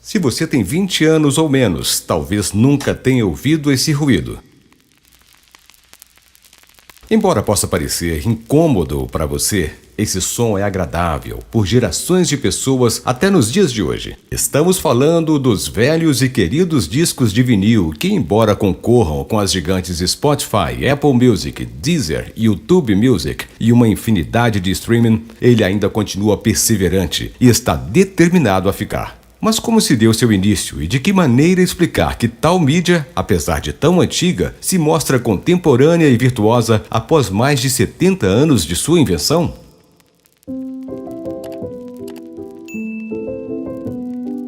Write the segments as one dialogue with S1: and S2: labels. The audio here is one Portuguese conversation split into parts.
S1: Se você tem 20 anos ou menos, talvez nunca tenha ouvido esse ruído. Embora possa parecer incômodo para você, esse som é agradável por gerações de pessoas até nos dias de hoje. Estamos falando dos velhos e queridos discos de vinil que, embora concorram com as gigantes Spotify, Apple Music, Deezer, YouTube Music e uma infinidade de streaming, ele ainda continua perseverante e está determinado a ficar. Mas como se deu seu início e de que maneira explicar que tal mídia, apesar de tão antiga, se mostra contemporânea e virtuosa após mais de 70 anos de sua invenção?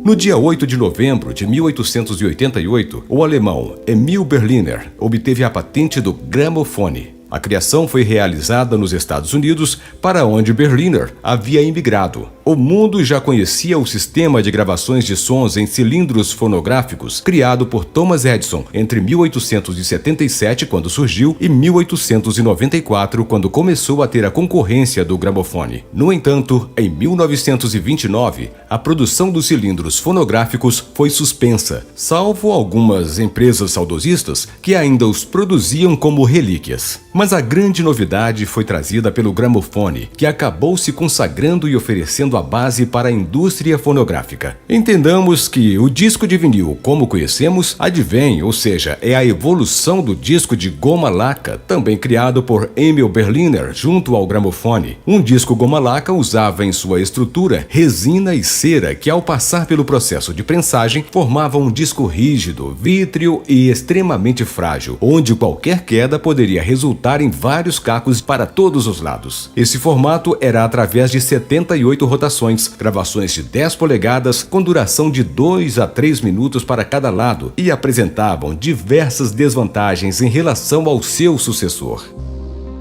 S1: No dia 8 de novembro de 1888, o alemão Emil Berliner obteve a patente do gramofone. A criação foi realizada nos Estados Unidos, para onde Berliner havia imigrado. O mundo já conhecia o sistema de gravações de sons em cilindros fonográficos criado por Thomas Edison entre 1877, quando surgiu, e 1894, quando começou a ter a concorrência do gramofone. No entanto, em 1929, a produção dos cilindros fonográficos foi suspensa, salvo algumas empresas saudosistas que ainda os produziam como relíquias. Mas a grande novidade foi trazida pelo gramofone, que acabou se consagrando e oferecendo a base para a indústria fonográfica. Entendamos que o disco de vinil, como conhecemos, advém, ou seja, é a evolução do disco de goma laca, também criado por Emil Berliner junto ao gramofone. Um disco goma laca usava em sua estrutura resina e cera que, ao passar pelo processo de prensagem, formava um disco rígido, vítreo e extremamente frágil, onde qualquer queda poderia resultar em vários cacos para todos os lados. Esse formato era através de 78 rotações, gravações de 10 polegadas com duração de 2 a 3 minutos para cada lado e apresentavam diversas desvantagens em relação ao seu sucessor.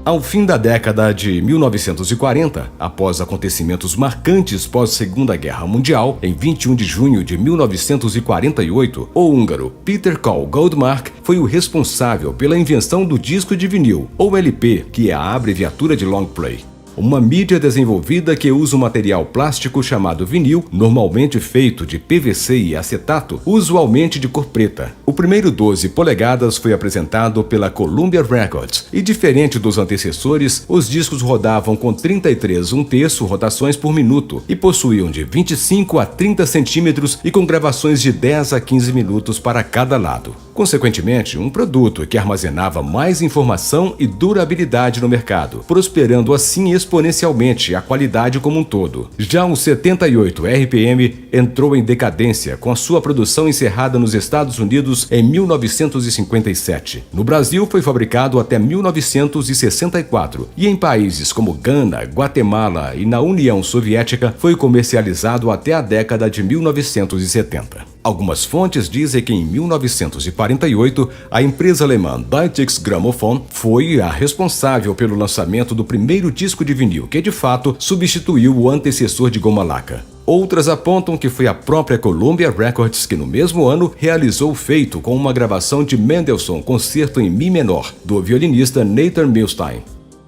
S1: Ao fim da década de 1940, após acontecimentos marcantes pós-Segunda Guerra Mundial, em 21 de junho de 1948, o húngaro Peter Carl Goldmark foi o responsável pela invenção do disco de vinil, ou LP, que é a abreviatura de long play. Uma mídia desenvolvida que usa um material plástico chamado vinil, normalmente feito de PVC e acetato, usualmente de cor preta. O primeiro 12 polegadas foi apresentado pela Columbia Records e, diferente dos antecessores, os discos rodavam com 33 1/3 rotações por minuto e possuíam de 25 a 30 centímetros e com gravações de 10 a 15 minutos para cada lado. Consequentemente, um produto que armazenava mais informação e durabilidade no mercado, prosperando assim exponencialmente a qualidade como um todo. Já o 78 RPM entrou em decadência com a sua produção encerrada nos Estados Unidos em 1957. No Brasil foi fabricado até 1964 e em países como Gana, Guatemala e na União Soviética foi comercializado até a década de 1970. Algumas fontes dizem que em 1948, a empresa alemã Deutsches Grammophon foi a responsável pelo lançamento do primeiro disco de vinil, que de fato substituiu o antecessor de goma laca. Outras apontam que foi a própria Columbia Records que no mesmo ano realizou o feito com uma gravação de Mendelssohn Concerto em Mi menor, do violinista Nathan Milstein.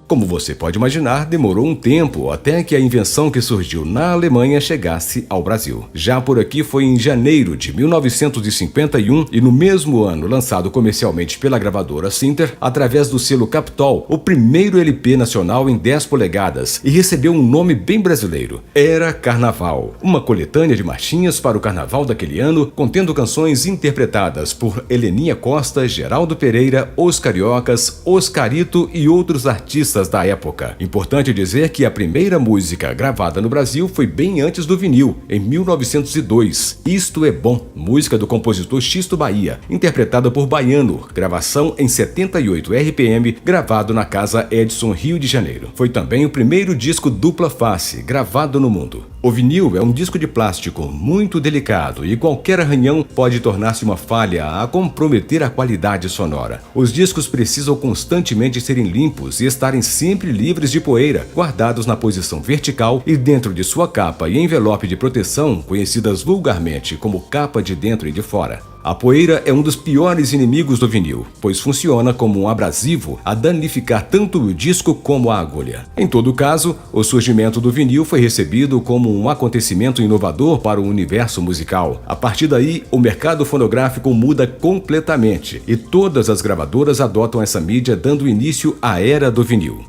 S1: Como você pode imaginar, demorou um tempo até que a invenção que surgiu na Alemanha chegasse ao Brasil. Já por aqui foi em janeiro de 1951 e no mesmo ano lançado comercialmente pela gravadora Sinter, através do selo Capitol, o primeiro LP nacional em 10 polegadas e recebeu um nome bem brasileiro. Era Carnaval, uma coletânea de marchinhas para o carnaval daquele ano, contendo canções interpretadas por Heleninha Costa, Geraldo Pereira, Os Cariocas, Oscarito e outros artistas da época. Importante dizer que a primeira música gravada no Brasil foi bem antes do vinil, em 1902. Isto é Bom, música do compositor Xisto Bahia, interpretada por Baiano, gravação em 78 RPM, gravado na Casa Edison, Rio de Janeiro. Foi também o primeiro disco dupla face gravado no mundo. O vinil é um disco de plástico muito delicado e qualquer arranhão pode tornar-se uma falha a comprometer a qualidade sonora. Os discos precisam constantemente serem limpos e estarem sempre livres de poeira, guardados na posição vertical e dentro de sua capa e envelope de proteção, conhecidas vulgarmente como capa de dentro e de fora. A poeira é um dos piores inimigos do vinil, pois funciona como um abrasivo a danificar tanto o disco como a agulha. Em todo caso, o surgimento do vinil foi recebido como um acontecimento inovador para o universo musical. A partir daí, o mercado fonográfico muda completamente e todas as gravadoras adotam essa mídia, dando início à era do vinil.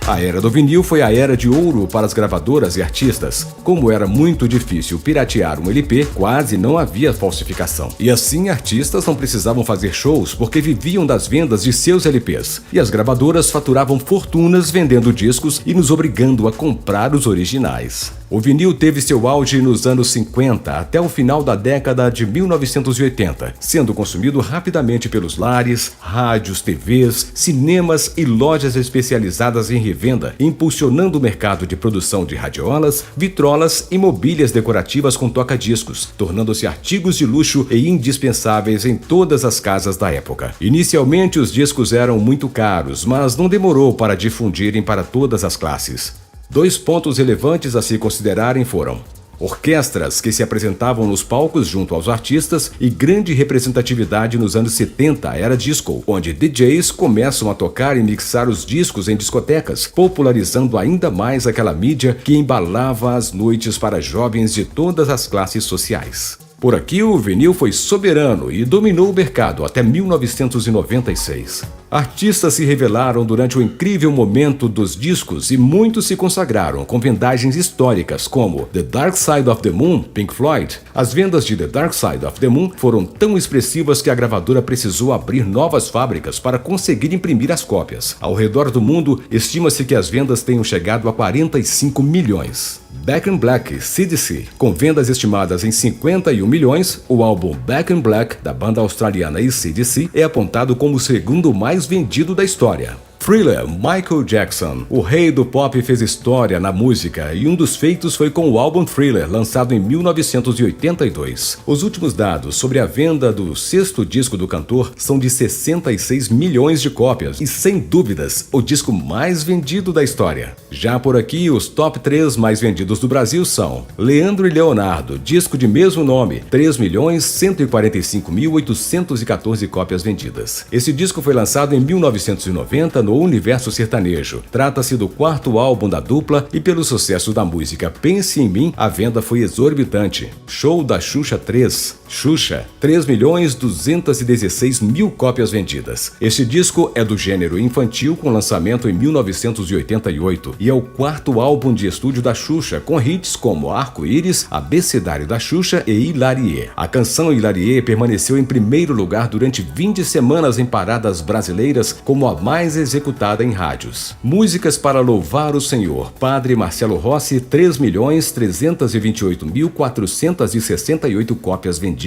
S1: A era do vinil foi a era de ouro para as gravadoras e artistas. Como era muito difícil piratear um LP, quase não havia falsificação. E assim, artistas não precisavam fazer shows porque viviam das vendas de seus LPs. E as gravadoras faturavam fortunas vendendo discos e nos obrigando a comprar os originais. O vinil teve seu auge nos anos 50 até o final da década de 1980, sendo consumido rapidamente pelos lares, rádios, TVs, cinemas e lojas especializadas em revenda, impulsionando o mercado de produção de radiolas, vitrolas e mobílias decorativas com toca-discos, tornando-se artigos de luxo e indispensáveis em todas as casas da época. Inicialmente, os discos eram muito caros, mas não demorou para difundirem para todas as classes. Dois pontos relevantes a se considerarem foram orquestras que se apresentavam nos palcos junto aos artistas e grande representatividade nos anos 70 era disco, onde DJs começam a tocar e mixar os discos em discotecas, popularizando ainda mais aquela mídia que embalava as noites para jovens de todas as classes sociais. Por aqui, o vinil foi soberano e dominou o mercado até 1996. Artistas se revelaram durante o incrível momento dos discos e muitos se consagraram com vendagens históricas como The Dark Side of the Moon, Pink Floyd. As vendas de The Dark Side of the Moon foram tão expressivas que a gravadora precisou abrir novas fábricas para conseguir imprimir as cópias. Ao redor do mundo, estima-se que as vendas tenham chegado a 45 milhões. Back in Black, CDC, com vendas estimadas em 51 milhões, o álbum Back in Black, da banda australiana AC/DC, é apontado como o segundo mais vendido da história. Thriller, Michael Jackson. O rei do pop fez história na música e um dos feitos foi com o álbum Thriller, lançado em 1982. Os últimos dados sobre a venda do sexto disco do cantor são de 66 milhões de cópias e, sem dúvidas, o disco mais vendido da história. Já por aqui, os top 3 mais vendidos do Brasil são Leandro e Leonardo, disco de mesmo nome, 3.145.814 cópias vendidas. Esse disco foi lançado em 1990 no universo sertanejo. Trata-se do quarto álbum da dupla e pelo sucesso da música Pense em Mim, a venda foi exorbitante. Show da Xuxa 3. Xuxa, 3.216.000 cópias vendidas. Este disco é do gênero infantil com lançamento em 1988 e é o quarto álbum de estúdio da Xuxa, com hits como Arco-Íris, Abecedário da Xuxa e Hilarie. A canção Hilarie permaneceu em primeiro lugar durante 20 semanas em paradas brasileiras como a mais executada em rádios. Músicas para louvar o Senhor, Padre Marcelo Rossi, 3.328.468 cópias vendidas.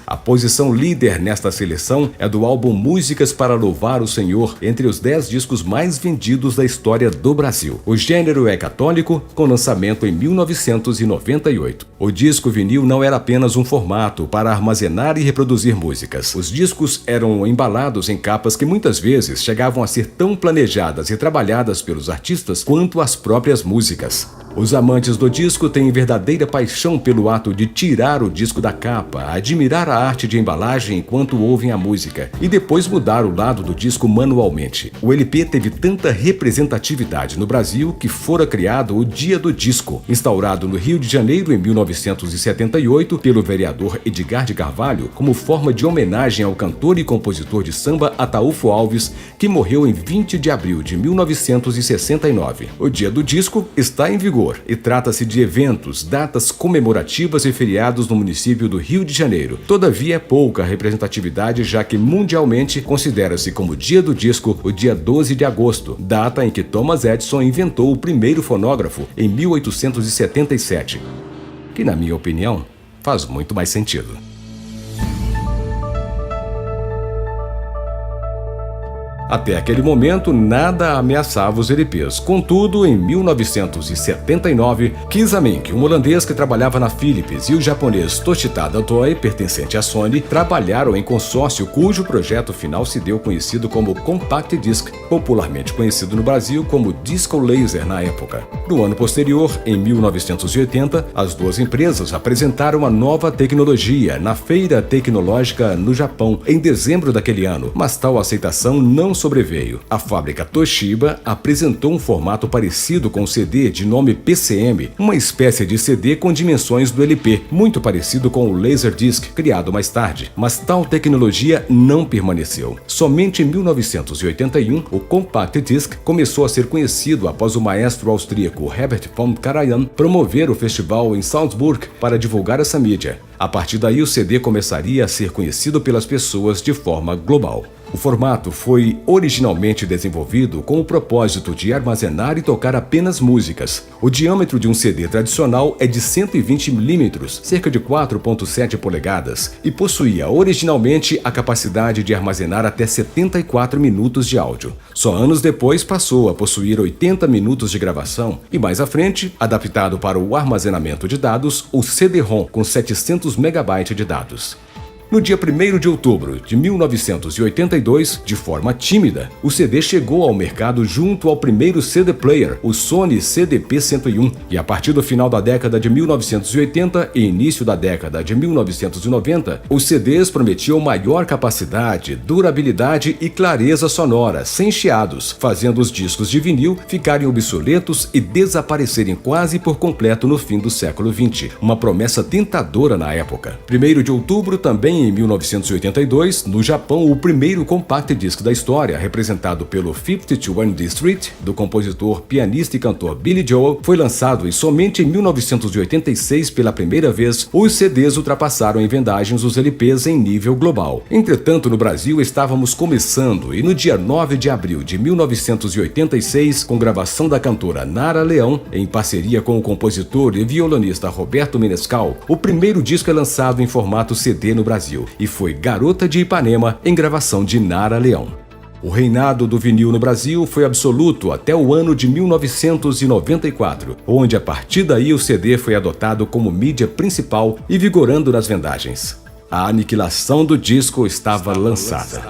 S1: A posição líder nesta seleção é do álbum Músicas para Louvar o Senhor, entre os 10 discos mais vendidos da história do Brasil. O gênero é católico, com lançamento em 1998. O disco vinil não era apenas um formato para armazenar e reproduzir músicas. Os discos eram embalados em capas que muitas vezes chegavam a ser tão planejadas e trabalhadas pelos artistas quanto as próprias músicas. Os amantes do disco têm verdadeira paixão pelo ato de tirar o disco da capa, admirar a arte de embalagem enquanto ouvem a música e depois mudar o lado do disco manualmente. O LP teve tanta representatividade no Brasil que fora criado o Dia do Disco, instaurado no Rio de Janeiro em 1978 pelo vereador Edgar de Carvalho como forma de homenagem ao cantor e compositor de samba Ataúfo Alves, que morreu em 20 de abril de 1969. O Dia do Disco está em vigor e trata-se de eventos, datas comemorativas e feriados no município do Rio de Janeiro. Todavia, é pouca representatividade, já que mundialmente considera-se como Dia do Disco o dia 12 de agosto, data em que Thomas Edison inventou o primeiro fonógrafo em 1877, que, na minha opinião, faz muito mais sentido. Até aquele momento, nada ameaçava os LPs. Contudo, em 1979, Kisa Mink, um holandês que trabalhava na Philips, e o japonês Toshitada Toei, pertencente à Sony, trabalharam em consórcio cujo projeto final se deu conhecido como Compact Disc, popularmente conhecido no Brasil como Disco Laser na época. No ano posterior, em 1980, as duas empresas apresentaram a nova tecnologia na Feira Tecnológica no Japão, em dezembro daquele ano, mas tal aceitação não sobreveio. A fábrica Toshiba apresentou um formato parecido com o CD de nome PCM, uma espécie de CD com dimensões do LP, muito parecido com o Laserdisc, criado mais tarde, mas tal tecnologia não permaneceu. Somente em 1981, o Compact Disc começou a ser conhecido após o maestro austríaco Herbert von Karajan promover o festival em Salzburg para divulgar essa mídia. A partir daí, o CD começaria a ser conhecido pelas pessoas de forma global. O formato foi originalmente desenvolvido com o propósito de armazenar e tocar apenas músicas. O diâmetro de um CD tradicional é de 120 mm, cerca de 4,7 polegadas, e possuía originalmente a capacidade de armazenar até 74 minutos de áudio. Só anos depois passou a possuir 80 minutos de gravação e, mais à frente, adaptado para o armazenamento de dados, o CD-ROM com 700 MB de dados. No dia 1º de outubro de 1982, de forma tímida, o CD chegou ao mercado junto ao primeiro CD player, o Sony CDP-101, e a partir do final da década de 1980 e início da década de 1990, os CDs prometiam maior capacidade, durabilidade e clareza sonora, sem chiados, fazendo os discos de vinil ficarem obsoletos e desaparecerem quase por completo no fim do século XX, uma promessa tentadora na época. 1º de outubro também em 1982, no Japão, o primeiro compact disc da história, representado pelo 51 District, do compositor, pianista e cantor Billy Joel, foi lançado e somente em 1986, pela primeira vez, os CDs ultrapassaram em vendagens os LPs em nível global. Entretanto, no Brasil estávamos começando e no dia 9 de abril de 1986, com gravação da cantora Nara Leão, em parceria com o compositor e violonista Roberto Menescal, o primeiro disco é lançado em formato CD no Brasil, e foi Garota de Ipanema, em gravação de Nara Leão. O reinado do vinil no Brasil foi absoluto até o ano de 1994, onde a partir daí o CD foi adotado como mídia principal e vigorando nas vendagens. A aniquilação do disco estava lançada.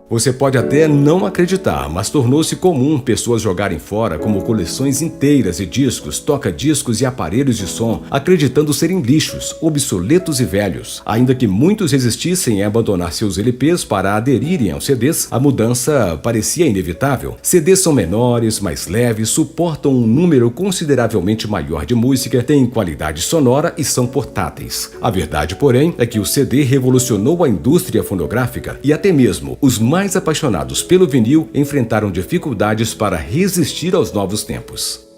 S1: Você pode até não acreditar, mas tornou-se comum pessoas jogarem fora como coleções inteiras de discos, toca-discos e aparelhos de som, acreditando serem lixos, obsoletos e velhos. Ainda que muitos resistissem em abandonar seus LPs para aderirem aos CDs, a mudança parecia inevitável. CDs são menores, mais leves, suportam um número consideravelmente maior de música, têm qualidade sonora e são portáteis. A verdade, porém, é que o CD revolucionou a indústria fonográfica e até mesmo os mais apaixonados pelo vinil enfrentaram dificuldades para resistir aos novos tempos.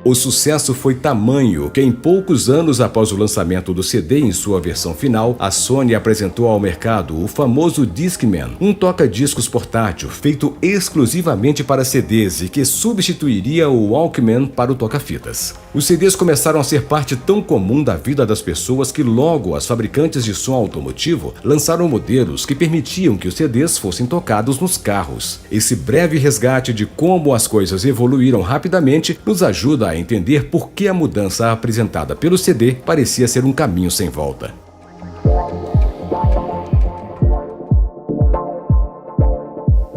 S1: O sucesso foi tamanho que em poucos anos após o lançamento do CD em sua versão final, a Sony apresentou ao mercado o famoso Discman, um toca-discos portátil feito exclusivamente para CDs e que substituiria o Walkman para o toca-fitas. Os CDs começaram a ser parte tão comum da vida das pessoas que logo as fabricantes de som automotivo lançaram modelos que permitiam que os CDs fossem tocados nos carros. Esse breve resgate de como as coisas evoluíram rapidamente nos ajuda a entender por que a mudança apresentada pelo CD parecia ser um caminho sem volta.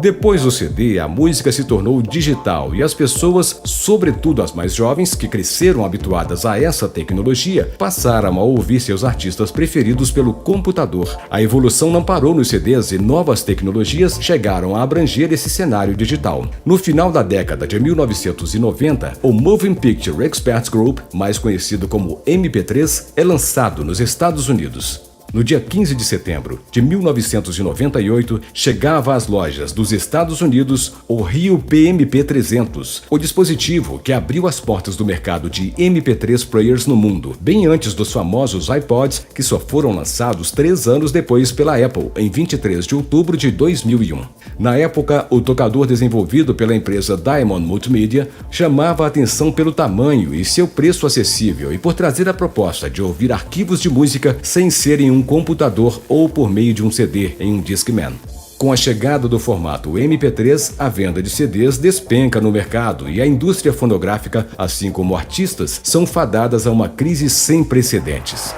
S1: Depois do CD, a música se tornou digital e as pessoas, sobretudo as mais jovens, que cresceram habituadas a essa tecnologia, passaram a ouvir seus artistas preferidos pelo computador. A evolução não parou nos CDs e novas tecnologias chegaram a abranger esse cenário digital. No final da década de 1990, o Moving Picture Experts Group, mais conhecido como MP3, é lançado nos Estados Unidos. No dia 15 de setembro de 1998, chegava às lojas dos Estados Unidos o Rio PMP-300, o dispositivo que abriu as portas do mercado de MP3 players no mundo, bem antes dos famosos iPods, que só foram lançados 3 anos depois pela Apple, em 23 de outubro de 2001. Na época, o tocador desenvolvido pela empresa Diamond Multimedia chamava a atenção pelo tamanho e seu preço acessível e por trazer a proposta de ouvir arquivos de música sem ser em um computador ou por meio de um CD em um Discman. Com a chegada do formato MP3, a venda de CDs despenca no mercado e a indústria fonográfica, assim como artistas, são fadadas a uma crise sem precedentes.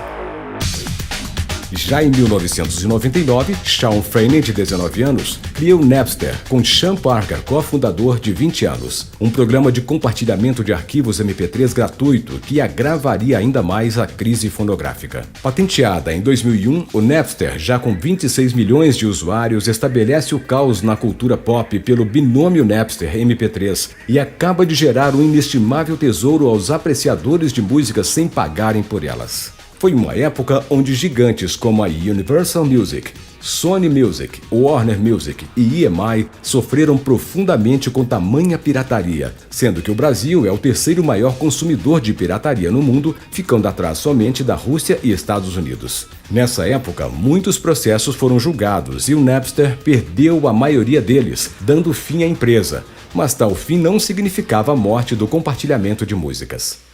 S1: Já em 1999, Sean Feeney, de 19 anos, cria o Napster, com Sean Parker, cofundador, de 20 anos, um programa de compartilhamento de arquivos MP3 gratuito que agravaria ainda mais a crise fonográfica. Patenteada em 2001, o Napster, já com 26 milhões de usuários, estabelece o caos na cultura pop pelo binômio Napster MP3 e acaba de gerar um inestimável tesouro aos apreciadores de músicas sem pagarem por elas. Foi uma época onde gigantes como a Universal Music, Sony Music, Warner Music e EMI sofreram profundamente com tamanha pirataria, sendo que o Brasil é o terceiro maior consumidor de pirataria no mundo, ficando atrás somente da Rússia e Estados Unidos. Nessa época, muitos processos foram julgados e o Napster perdeu a maioria deles, dando fim à empresa, mas tal fim não significava a morte do compartilhamento de músicas.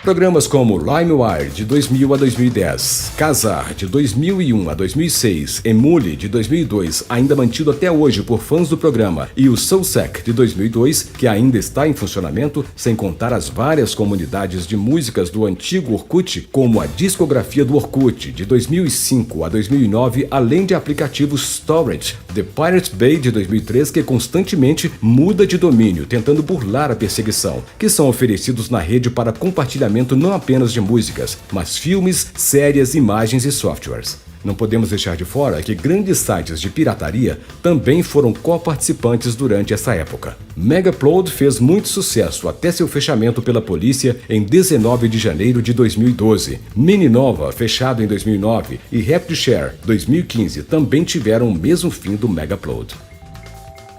S1: Programas como LimeWire, de 2000 a 2010, Kazaa, de 2001 a 2006, Emule, de 2002, ainda mantido até hoje por fãs do programa, e o Soulsec, de 2002, que ainda está em funcionamento, sem contar as várias comunidades de músicas do antigo Orkut, como a discografia do Orkut, de 2005 a 2009, além de aplicativos Storage, The Pirate Bay, de 2003, que constantemente muda de domínio, tentando burlar a perseguição, que são oferecidos na rede para compartilhamento não apenas de músicas, mas filmes, séries, imagens e softwares. Não podemos deixar de fora que grandes sites de pirataria também foram coparticipantes durante essa época. Megaupload fez muito sucesso até seu fechamento pela polícia em 19 de janeiro de 2012. Mininova, fechado em 2009, e RapidShare, 2015, também tiveram o mesmo fim do Megaupload.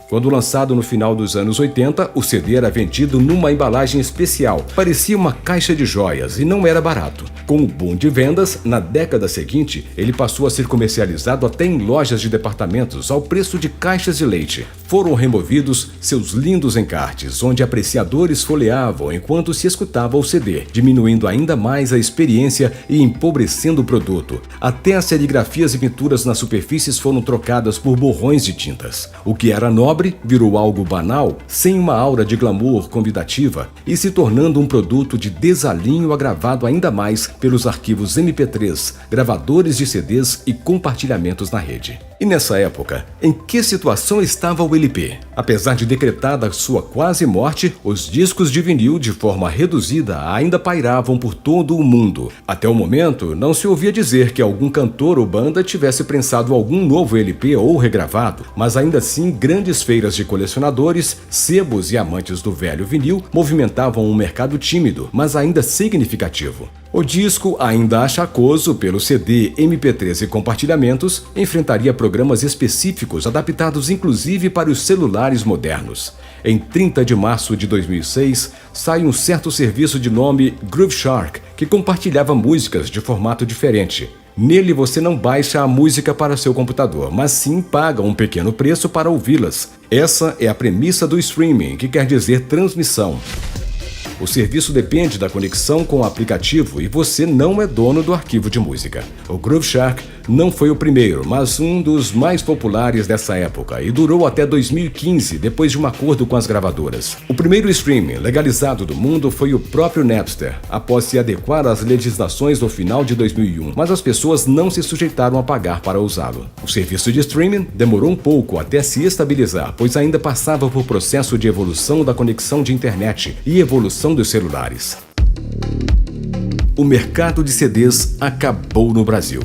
S1: Quando lançado no final dos anos 80, o CD era vendido numa embalagem especial, parecia uma caixa de joias e não era barato. Com o boom de vendas, na década seguinte, ele passou a ser comercializado até em lojas de departamentos ao preço de caixas de leite. Foram removidos seus lindos encartes, onde apreciadores folheavam enquanto se escutava o CD, diminuindo ainda mais a experiência e empobrecendo o produto. Até as serigrafias e pinturas nas superfícies foram trocadas por borrões de tintas. O que era nobre virou algo banal, sem uma aura de glamour convidativa e se tornando um produto de desalinho agravado ainda mais pelos arquivos MP3, gravadores de CDs e compartilhamentos na rede. E nessa época, em que situação estava o LP? Apesar de decretada sua quase morte, os discos de vinil, de forma reduzida, ainda pairavam por todo o mundo. Até o momento, não se ouvia dizer que algum cantor ou banda tivesse prensado algum novo LP ou regravado, mas ainda assim grandes feiras de colecionadores, sebos e amantes do velho vinil movimentavam um mercado tímido, mas ainda significativo. O disco, ainda achacoso pelo CD, MP3 e compartilhamentos, enfrentaria programas específicos adaptados inclusive para os celulares modernos. Em 30 de março de 2006, sai um certo serviço de nome Groove Shark, que compartilhava músicas de formato diferente. Nele você não baixa a música para seu computador, mas sim paga um pequeno preço para ouvi-las. Essa é a premissa do streaming, que quer dizer transmissão. O serviço depende da conexão com o aplicativo e você não é dono do arquivo de música. O Groove Shark não foi o primeiro, mas um dos mais populares dessa época e durou até 2015, depois de um acordo com as gravadoras. O primeiro streaming legalizado do mundo foi o próprio Napster, após se adequar às legislações do final de 2001, mas as pessoas não se sujeitaram a pagar para usá-lo. O serviço de streaming demorou um pouco até se estabilizar, pois ainda passava por processo de evolução da conexão de internet e evolução dos celulares. O mercado de CDs acabou no Brasil.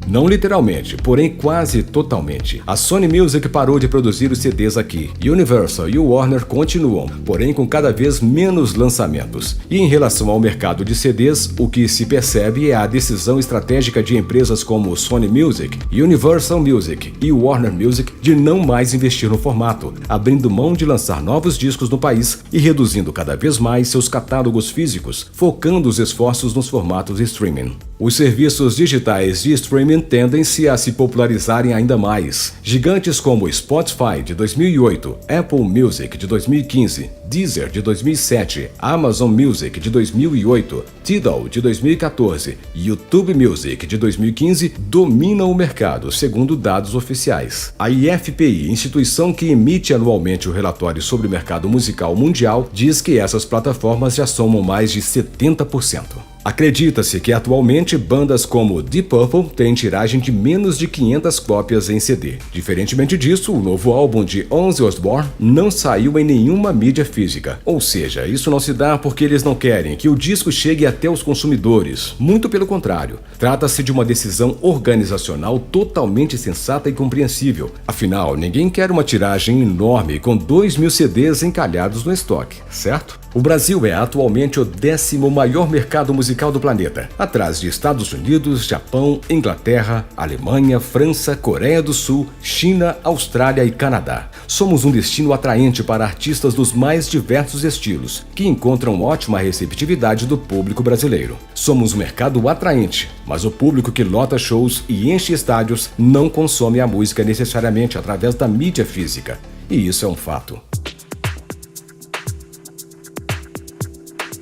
S1: Não literalmente, porém quase totalmente. A Sony Music parou de produzir os CDs aqui. Universal e o Warner continuam, porém com cada vez menos lançamentos. E em relação ao mercado de CDs, o que se percebe é a decisão estratégica de empresas como Sony Music, Universal Music e Warner Music de não mais investir no formato, abrindo mão de lançar novos discos no país e reduzindo cada vez mais seus catálogos físicos, focando os esforços nos formatos streaming. Os serviços digitais de streaming tendem-se a se popularizarem ainda mais. Gigantes como Spotify de 2008, Apple Music de 2015, Deezer de 2007, Amazon Music de 2008, Tidal de 2014 e YouTube Music de 2015 dominam o mercado, segundo dados oficiais. A IFPI, instituição que emite anualmente o relatório sobre o mercado musical mundial, diz que essas plataformas já somam mais de 70%. Acredita-se que atualmente bandas como Deep Purple têm tiragem de menos de 500 cópias em CD. Diferentemente disso, o novo álbum de Ozzy Osbourne não saiu em nenhuma mídia física. Ou seja, isso não se dá porque eles não querem que o disco chegue até os consumidores. Muito pelo contrário. Trata-se de uma decisão organizacional totalmente sensata e compreensível. Afinal, ninguém quer uma tiragem enorme com 2.000 CDs encalhados no estoque, certo? O Brasil é atualmente o 10º maior mercado musical do planeta, atrás de Estados Unidos, Japão, Inglaterra, Alemanha, França, Coreia do Sul, China, Austrália e Canadá. Somos um destino atraente para artistas dos mais diversos estilos, que encontram ótima receptividade do público brasileiro. Somos um mercado atraente, mas o público que lota shows e enche estádios não consome a música necessariamente através da mídia física. E isso é um fato.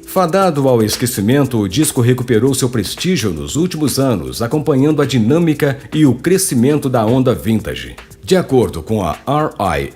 S1: Fadado ao esquecimento, o disco recuperou seu prestígio nos últimos anos, acompanhando a dinâmica e o crescimento da onda vintage. De acordo com a RIAA,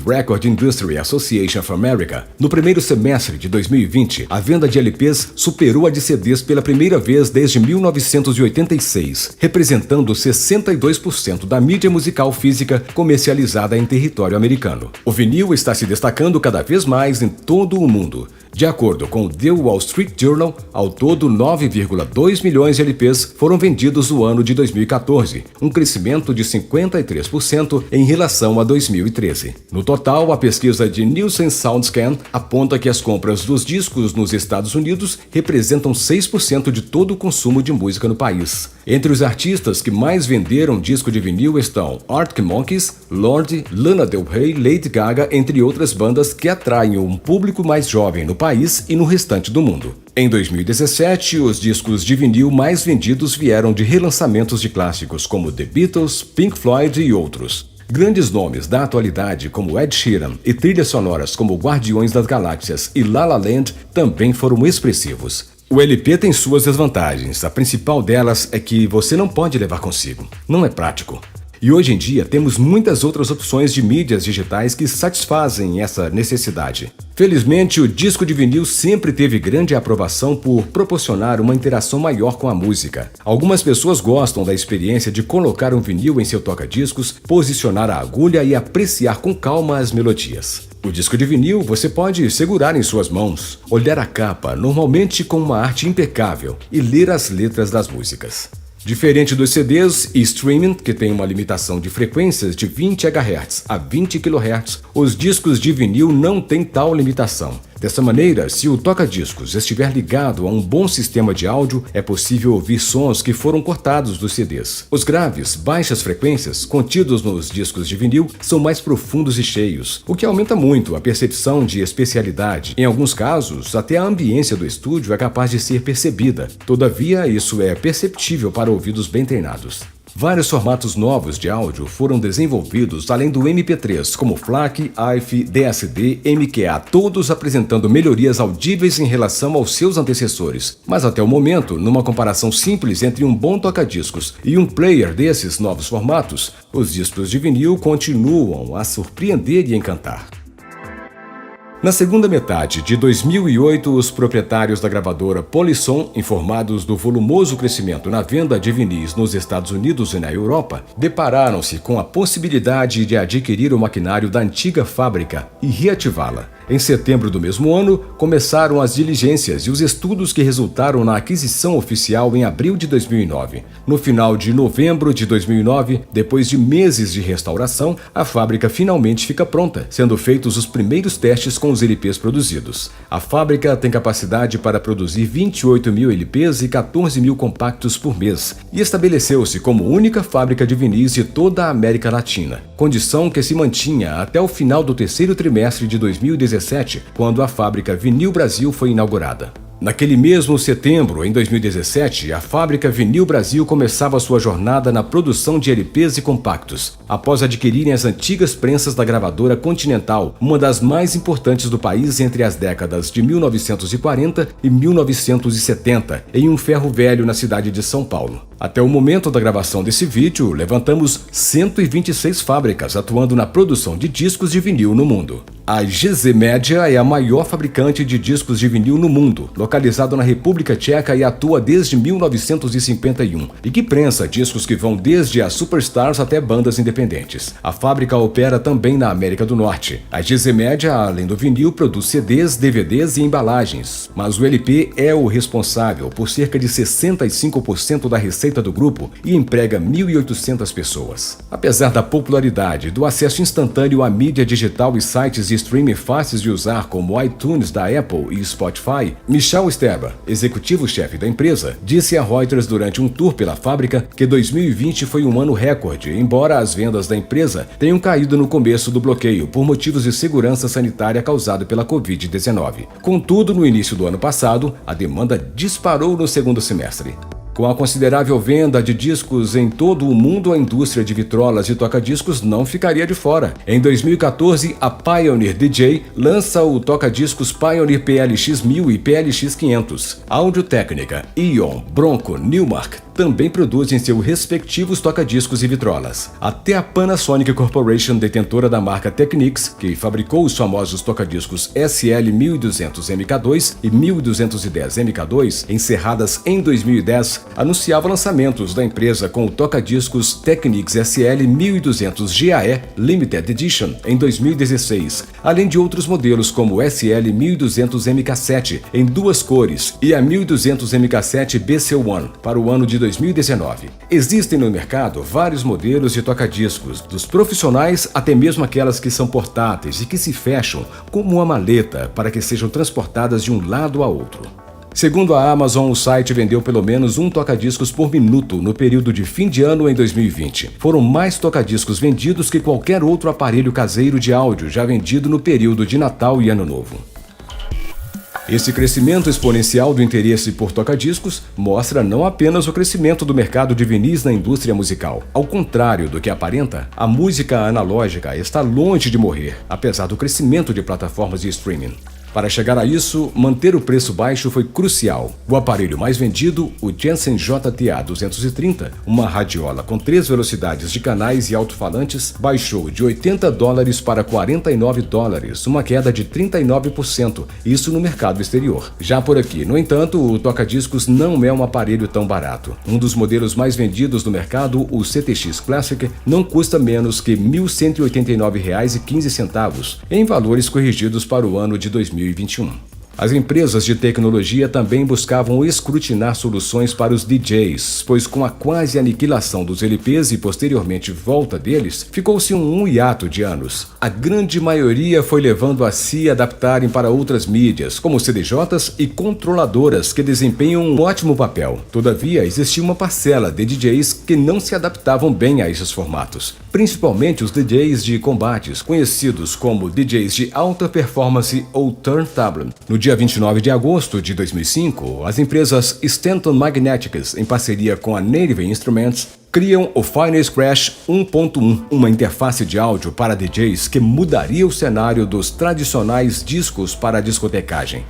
S1: Record Industry Association of America, no primeiro semestre de 2020, a venda de LPs superou a de CDs pela primeira vez desde 1986, representando 62% da mídia musical física comercializada em território americano. O vinil está se destacando cada vez mais em todo o mundo. De acordo com o The Wall Street Journal, ao todo 9,2 milhões de LPs foram vendidos no ano de 2014, um crescimento de 53% em relação a 2013. No total, a pesquisa de Nielsen SoundScan aponta que as compras dos discos nos Estados Unidos representam 6% de todo o consumo de música no país. Entre os artistas que mais venderam disco de vinil estão Arctic Monkeys, Lorde, Lana Del Rey, Lady Gaga, entre outras bandas que atraem um público mais jovem no país e no restante do mundo. Em 2017, os discos de vinil mais vendidos vieram de relançamentos de clássicos como The Beatles, Pink Floyd e outros. Grandes nomes da atualidade como Ed Sheeran e trilhas sonoras como Guardiões das Galáxias e La La Land também foram expressivos. O LP tem suas desvantagens. A principal delas é que você não pode levar consigo. Não é prático. E hoje em dia temos muitas outras opções de mídias digitais que satisfazem essa necessidade. Felizmente, o disco de vinil sempre teve grande aprovação por proporcionar uma interação maior com a música. Algumas pessoas gostam da experiência de colocar um vinil em seu toca-discos, posicionar a agulha e apreciar com calma as melodias. O disco de vinil você pode segurar em suas mãos, olhar a capa, normalmente com uma arte impecável, e ler as letras das músicas. Diferente dos CDs e streaming, que tem uma limitação de frequências de 20 Hz a 20 kHz, os discos de vinil não têm tal limitação. Dessa maneira, se o toca-discos estiver ligado a um bom sistema de áudio, é possível ouvir sons que foram cortados dos CDs. Os graves, baixas frequências, contidos nos discos de vinil, são mais profundos e cheios, o que aumenta muito a percepção de especialidade. Em alguns casos, até a ambiência do estúdio é capaz de ser percebida. Todavia, isso é perceptível para ouvidos bem treinados. Vários formatos novos de áudio foram desenvolvidos além do MP3, como FLAC, AIF, DSD, MQA, todos apresentando melhorias audíveis em relação aos seus antecessores. Mas até o momento, numa comparação simples entre um bom toca-discos e um player desses novos formatos, os discos de vinil continuam a surpreender e encantar. Na segunda metade de 2008, os proprietários da gravadora Polisson, informados do volumoso crescimento na venda de vinis nos Estados Unidos e na Europa, depararam-se com a possibilidade de adquirir o maquinário da antiga fábrica e reativá-la. Em setembro do mesmo ano, começaram as diligências e os estudos que resultaram na aquisição oficial em abril de 2009. No final de novembro de 2009, depois de meses de restauração, a fábrica finalmente fica pronta, sendo feitos os primeiros testes com os LPs produzidos. A fábrica tem capacidade para produzir 28.000 LPs e 14.000 compactos por mês, e estabeleceu-se como única fábrica de vinis de toda a América Latina, condição que se mantinha até o final do terceiro trimestre de 2017, quando a fábrica Vinil Brasil foi inaugurada. Naquele mesmo setembro, em 2017, a fábrica Vinil Brasil começava sua jornada na produção de LPs e compactos, após adquirirem as antigas prensas da gravadora Continental, uma das mais importantes do país entre as décadas de 1940 e 1970, em um ferro velho na cidade de São Paulo. Até o momento da gravação desse vídeo, levantamos 126 fábricas atuando na produção de discos de vinil no mundo. A GZ Media é a maior fabricante de discos de vinil no mundo, localizada na República Tcheca e atua desde 1951, e que prensa discos que vão desde as superstars até bandas independentes. A fábrica opera também na América do Norte. A GZ Media, além do vinil, produz CDs, DVDs e embalagens, mas o LP é o responsável por cerca de 65% da receita do grupo e emprega 1.800 pessoas. Apesar da popularidade, do acesso instantâneo à mídia digital e sites de streaming fáceis de usar como o iTunes da Apple e Spotify, Michal Sterba, executivo-chefe da empresa, disse a Reuters durante um tour pela fábrica que 2020 foi um ano recorde, embora as vendas da empresa tenham caído no começo do bloqueio por motivos de segurança sanitária causado pela Covid-19. Contudo, no início do ano passado, a demanda disparou no segundo semestre. Com a considerável venda de discos em todo o mundo, a indústria de vitrolas e toca-discos não ficaria de fora. Em 2014, a Pioneer DJ lança o toca-discos Pioneer PLX-1000 e PLX-500. Audio-Técnica, Ion, Bronco, Newmark também produzem seus respectivos toca-discos e vitrolas. Até a Panasonic Corporation, detentora da marca Technics, que fabricou os famosos toca-discos SL1200 MK2 e 1210 MK2, encerradas em 2010, anunciava lançamentos da empresa com o toca-discos Technics SL 1200 GAE Limited Edition em 2016, além de outros modelos como o SL 1200 MK7 em duas cores e a 1200 MK7 BC1 para o ano de 2019. Existem no mercado vários modelos de toca-discos, dos profissionais até mesmo aquelas que são portáteis e que se fecham como uma maleta para que sejam transportadas de um lado a outro. Segundo a Amazon, o site vendeu pelo menos um toca-discos por minuto no período de fim de ano em 2020. Foram mais toca-discos vendidos que qualquer outro aparelho caseiro de áudio já vendido no período de Natal e Ano Novo. Esse crescimento exponencial do interesse por toca-discos mostra não apenas o crescimento do mercado de vinis na indústria musical. Ao contrário do que aparenta, a música analógica está longe de morrer, apesar do crescimento de plataformas de streaming. Para chegar a isso, manter o preço baixo foi crucial. O aparelho mais vendido, o Jensen JTA-230, uma radiola com 3 velocidades de canais e alto-falantes, baixou de $80 para $49, uma queda de 39%, isso no mercado exterior. Já por aqui, no entanto, o toca-discos não é um aparelho tão barato. Um dos modelos mais vendidos no mercado, o CTX Classic, não custa menos que R$ 1.189,15, em valores corrigidos para o ano de 2021. As empresas de tecnologia também buscavam escrutinar soluções para os DJs, pois com a quase aniquilação dos LPs e posteriormente volta deles, ficou-se um hiato de anos. A grande maioria foi levando a se adaptarem para outras mídias, como CDJs e controladoras que desempenham um ótimo papel. Todavia, existia uma parcela de DJs que não se adaptavam bem a esses formatos, principalmente os DJs de combates, conhecidos como DJs de alta performance ou turntable. No dia 29 de agosto de 2005, as empresas Stanton Magnetics, em parceria com a Native Instruments, criam o Final Scratch 1.1, uma interface de áudio para DJs que mudaria o cenário dos tradicionais discos para a discotecagem.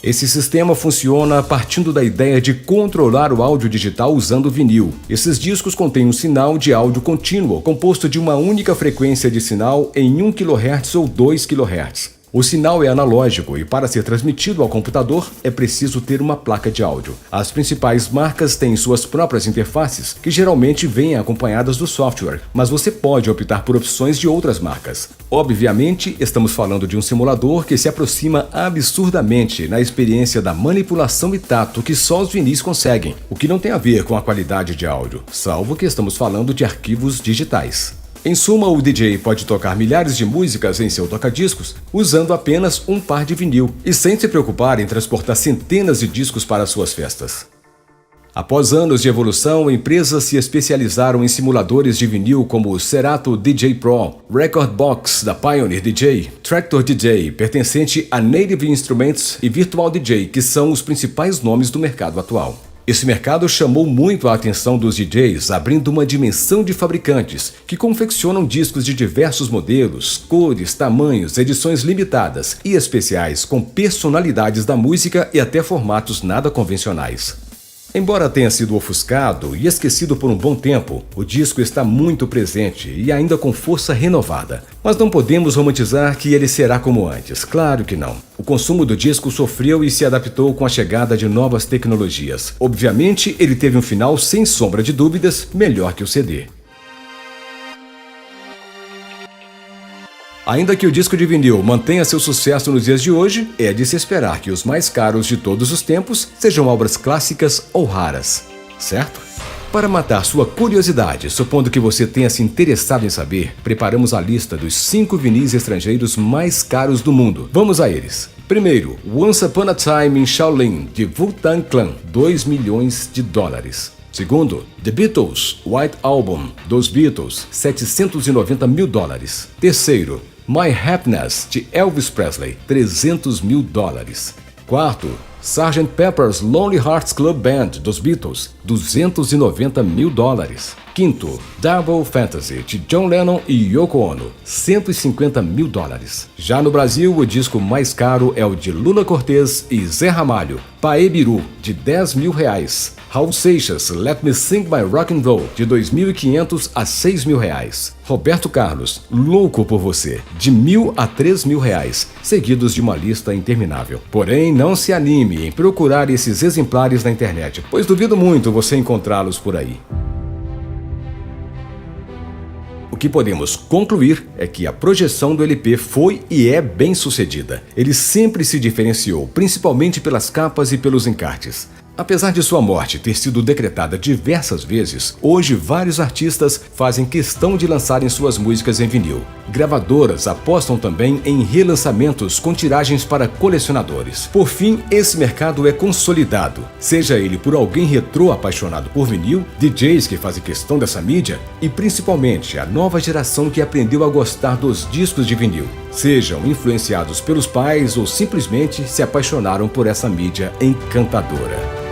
S1: Esse sistema funciona partindo da ideia de controlar o áudio digital usando vinil. Esses discos contêm um sinal de áudio contínuo, composto de uma única frequência de sinal em 1 kHz ou 2 kHz. O sinal é analógico e, para ser transmitido ao computador, é preciso ter uma placa de áudio. As principais marcas têm suas próprias interfaces, que geralmente vêm acompanhadas do software, mas você pode optar por opções de outras marcas. Obviamente, estamos falando de um simulador que se aproxima absurdamente na experiência da manipulação e tato que só os vinis conseguem, o que não tem a ver com a qualidade de áudio, salvo que estamos falando de arquivos digitais. Em suma, o DJ pode tocar milhares de músicas em seu toca-discos usando apenas um par de vinil e sem se preocupar em transportar centenas de discos para suas festas. Após anos de evolução, empresas se especializaram em simuladores de vinil como o Serato DJ Pro, Record Box da Pioneer DJ, Tractor DJ, pertencente a Native Instruments, e Virtual DJ, que são os principais nomes do mercado atual. Esse mercado chamou muito a atenção dos DJs, abrindo uma dimensão de fabricantes que confeccionam discos de diversos modelos, cores, tamanhos, edições limitadas e especiais com personalidades da música e até formatos nada convencionais. Embora tenha sido ofuscado e esquecido por um bom tempo, o disco está muito presente e ainda com força renovada. Mas não podemos romantizar que ele será como antes, claro que não. O consumo do disco sofreu e se adaptou com a chegada de novas tecnologias. Obviamente, ele teve um final, sem sombra de dúvidas, melhor que o CD. Ainda que o disco de vinil mantenha seu sucesso nos dias de hoje, é de se esperar que os mais caros de todos os tempos sejam obras clássicas ou raras, certo? Para matar sua curiosidade, supondo que você tenha se interessado em saber, preparamos a lista dos 5 vinis estrangeiros mais caros do mundo. Vamos a eles. Primeiro, Once Upon a Time in Shaolin, de Wu-Tang Clan, $2 milhões. Segundo, The Beatles, White Album, dos Beatles, $790 mil. Terceiro, My Happiness, de Elvis Presley, $300 mil. Quarto, Sgt. Pepper's Lonely Hearts Club Band, dos Beatles, $290 mil. Quinto, Double Fantasy, de John Lennon e Yoko Ono, $150 mil. Já no Brasil, o disco mais caro é o de Lula Cortez e Zé Ramalho, Paê Biru, de R$10 mil. Raul Seixas, Let Me Sing My Rock and Roll, de R$2.500 a R$6 mil. Roberto Carlos, Louco por Você, de R$1.000 a R$3 mil, seguidos de uma lista interminável. Porém, não se anime em procurar esses exemplares na internet, pois duvido muito você encontrá-los por aí. O que podemos concluir é que a projeção do LP foi e é bem sucedida. Ele sempre se diferenciou, principalmente pelas capas e pelos encartes. Apesar de sua morte ter sido decretada diversas vezes, hoje vários artistas fazem questão de lançarem suas músicas em vinil. Gravadoras apostam também em relançamentos com tiragens para colecionadores. Por fim, esse mercado é consolidado, seja ele por alguém retrô apaixonado por vinil, DJs que fazem questão dessa mídia e principalmente a nova geração que aprendeu a gostar dos discos de vinil. Sejam influenciados pelos pais ou simplesmente se apaixonaram por essa mídia encantadora.